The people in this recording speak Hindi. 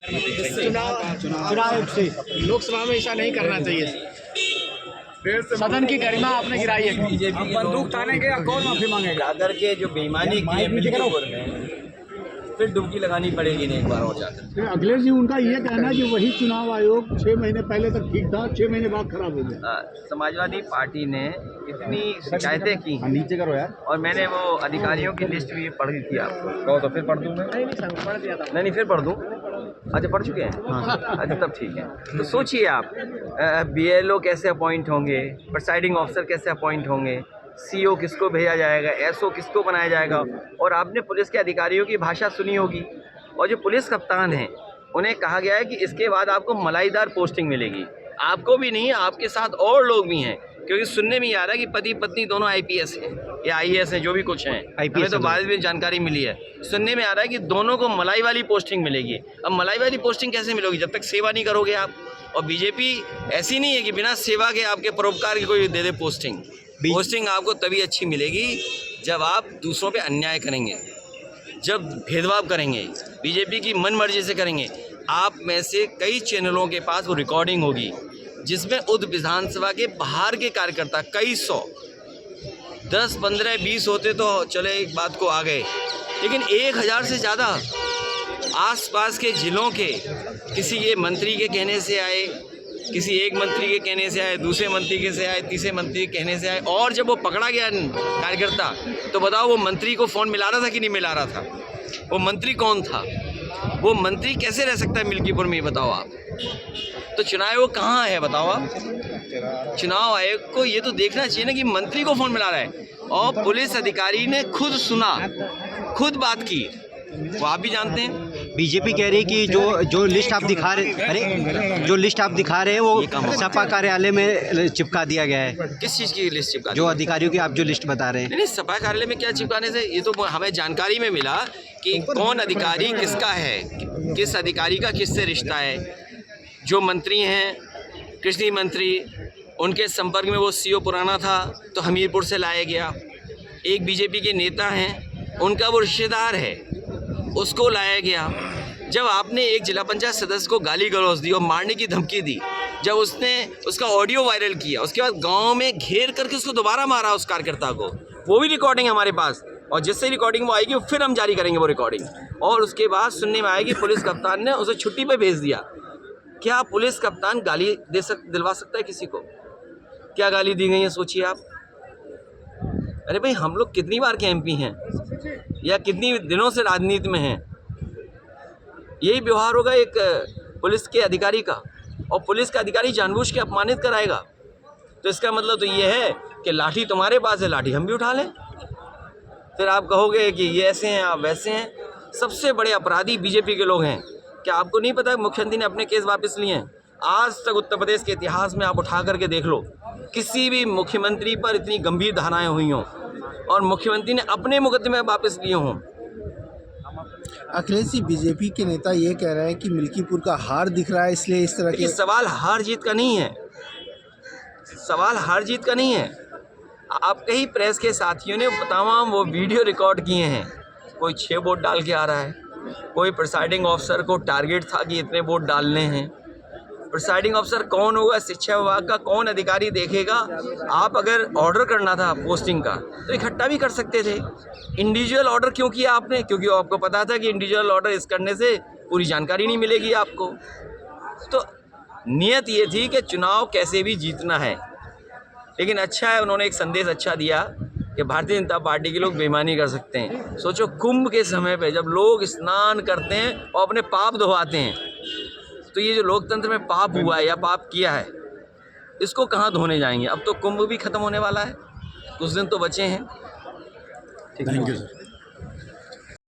चुनाव से लोकसभा में ऐसा नहीं करना चाहिए। सदन की गरिमा आपने गिराई है। हम बंदूक तानेंगे या कौन माफी मांगेगा? अगर के जो बेईमानी की है मिल्कीपुर में, फिर डुबकी लगानी पड़ेगी नहीं एक बार और जाकर। अखिलेश जी, उनका ये कहना है कि वही चुनाव आयोग 6 महीने पहले तक ठीक था, 6 महीने बाद खराब हो गया। समाजवादी पार्टी ने इतनी शिकायतें की नीचे करो यार। और मैंने वो अधिकारियों की लिस्ट भी पढ़ी थी आपको। कहो तो फिर पढ़ दूँ मैं? पढ़ दिया था। नहीं फिर पढ़ दूँ। अच्छा पढ़ चुके हैं? हाँ। अच्छा तब ठीक है। तो सोचिए आप, BLO कैसे अपॉइंट होंगे, प्रिसाइडिंग ऑफिसर कैसे अपॉइंट होंगे, CO किसको भेजा जाएगा, SO किसको बनाया जाएगा। और आपने पुलिस के अधिकारियों की भाषा सुनी होगी, और जो पुलिस कप्तान हैं उन्हें कहा गया है कि इसके बाद आपको मलाईदार पोस्टिंग मिलेगी। आपको भी नहीं, आपके साथ और लोग भी हैं, क्योंकि सुनने में आ रहा है कि पति पत्नी दोनों IPS हैं या IAS हैं, जो भी कुछ हैं। हमें तो बाद में जानकारी मिली है। सुनने में आ रहा है कि दोनों को मलाई वाली पोस्टिंग मिलेगी। अब मलाई वाली पोस्टिंग कैसे मिलेगी? जब तक सेवा नहीं करोगे आप। और बीजेपी ऐसी नहीं है कि बिना सेवा के आपके परोपकार की कोई दे दे पोस्टिंग। पोस्टिंग आपको तभी अच्छी मिलेगी जब आप दूसरों पे अन्याय करेंगे, जब भेदभाव करेंगे, बीजेपी की मन मर्जी से करेंगे। आप में से कई चैनलों के पास वो रिकॉर्डिंग होगी जिसमें उद विधानसभा के बाहर के कार्यकर्ता कई सौ, 10, 15, 20 होते तो चले एक बात को आ गए, लेकिन 1000 से ज़्यादा आसपास के जिलों के किसी ये मंत्री के कहने से आए, किसी एक मंत्री के कहने से आए, दूसरे मंत्री के से आए, तीसरे मंत्री के कहने से आए। और जब वो पकड़ा गया कार्यकर्ता, तो बताओ वो मंत्री को फ़ोन मिला रहा था कि नहीं मिला रहा था? वो मंत्री कौन था? वो मंत्री कैसे रह सकता है मिल्कीपुर में, बताओ आप? तो चुनाव आयोग कहाँ है बताओ आप? चुनाव आयोग को ये तो देखना चाहिए ना कि मंत्री को फ़ोन मिला रहा है, और पुलिस अधिकारी ने खुद सुना, खुद बात की। वो आप भी जानते हैं। बीजेपी कह रही है कि जो लिस्ट आप दिखा रहे, अरे जो लिस्ट आप दिखा रहे हैं वो सपा कार्यालय में चिपका दिया गया है। किस चीज़ की लिस्ट चिपका? जो अधिकारियों की आप जो लिस्ट बता रहे हैं। नहीं, सपा कार्यालय में क्या चिपकाने से? ये तो हमें जानकारी में मिला कि कौन अधिकारी किसका है, किस अधिकारी का किससे रिश्ता है। जो मंत्री हैं, कृषि मंत्री, उनके संपर्क में वो CO पुराना था तो हमीरपुर से लाया गया। एक बीजेपी के नेता हैं, उनका वो रिश्तेदार है, उसको लाया गया। जब आपने एक जिला पंचायत सदस्य को गाली गलौज दी और मारने की धमकी दी, जब उसने उसका ऑडियो वायरल किया, उसके बाद गांव में घेर करके उसको दोबारा मारा उस कार्यकर्ता को, वो भी रिकॉर्डिंग हमारे पास। और जिससे रिकॉर्डिंग वो आएगी फिर हम जारी करेंगे वो रिकॉर्डिंग। और उसके बाद सुनने में आएगी पुलिस कप्तान ने उसे छुट्टी पर भेज दिया। क्या पुलिस कप्तान गाली दिलवा सकता है किसी को? क्या गाली दी गई है सोचिए आप। अरे भाई, हम लोग कितनी बार के MP हैं या कितनी दिनों से राजनीति में हैं? यही व्यवहार होगा एक पुलिस के अधिकारी का, और पुलिस का अधिकारी जानबूझ के अपमानित कराएगा, तो इसका मतलब तो ये है कि लाठी तुम्हारे पास है, लाठी हम भी उठा लें। फिर आप कहोगे कि ये ऐसे हैं, आप वैसे हैं। सबसे बड़े अपराधी बीजेपी के लोग हैं। क्या आपको नहीं पता मुख्यमंत्री ने अपने केस वापस लिए हैं? आज तक उत्तर प्रदेश के इतिहास में आप उठा करके देख लो, किसी भी मुख्यमंत्री पर इतनी गंभीर धाराएं हुई हों और मुख्यमंत्री ने अपने मुकदमे वापस लिए हों। अखिलेश जी, बीजेपी के नेता ये कह रहे हैं कि मिल्कीपुर का हार दिख रहा है, इसलिए इस तरह के। सवाल हार जीत का नहीं है, सवाल हार जीत का नहीं है। आपके ही प्रेस के साथियों ने तमाम वो वीडियो रिकॉर्ड किए हैं। कोई 6 वोट डाल के आ रहा है, कोई प्रिसाइडिंग ऑफिसर को टारगेट था कि इतने वोट डालने हैं। प्रिसाइडिंग ऑफिसर कौन होगा? शिक्षा विभाग का कौन अधिकारी देखेगा? आप अगर ऑर्डर करना था पोस्टिंग का तो इकट्ठा भी कर सकते थे। इंडिविजुअल ऑर्डर क्यों किया आपने? क्योंकि आपको पता था कि इंडिविजुअल ऑर्डर इस करने से पूरी जानकारी नहीं मिलेगी आपको। तो नियत ये थी कि चुनाव कैसे भी जीतना है। लेकिन अच्छा है, उन्होंने एक संदेश अच्छा दिया कि भारतीय जनता पार्टी के लोग बेईमानी कर सकते हैं। सोचो, कुंभ के समय पे जब लोग स्नान करते हैं और अपने पाप धोवाते हैं, तो ये जो लोकतंत्र में पाप हुआ है या पाप किया है, इसको कहाँ धोने जाएंगे? अब तो कुंभ भी खत्म होने वाला है, कुछ दिन तो बचे हैं। Thank you sir.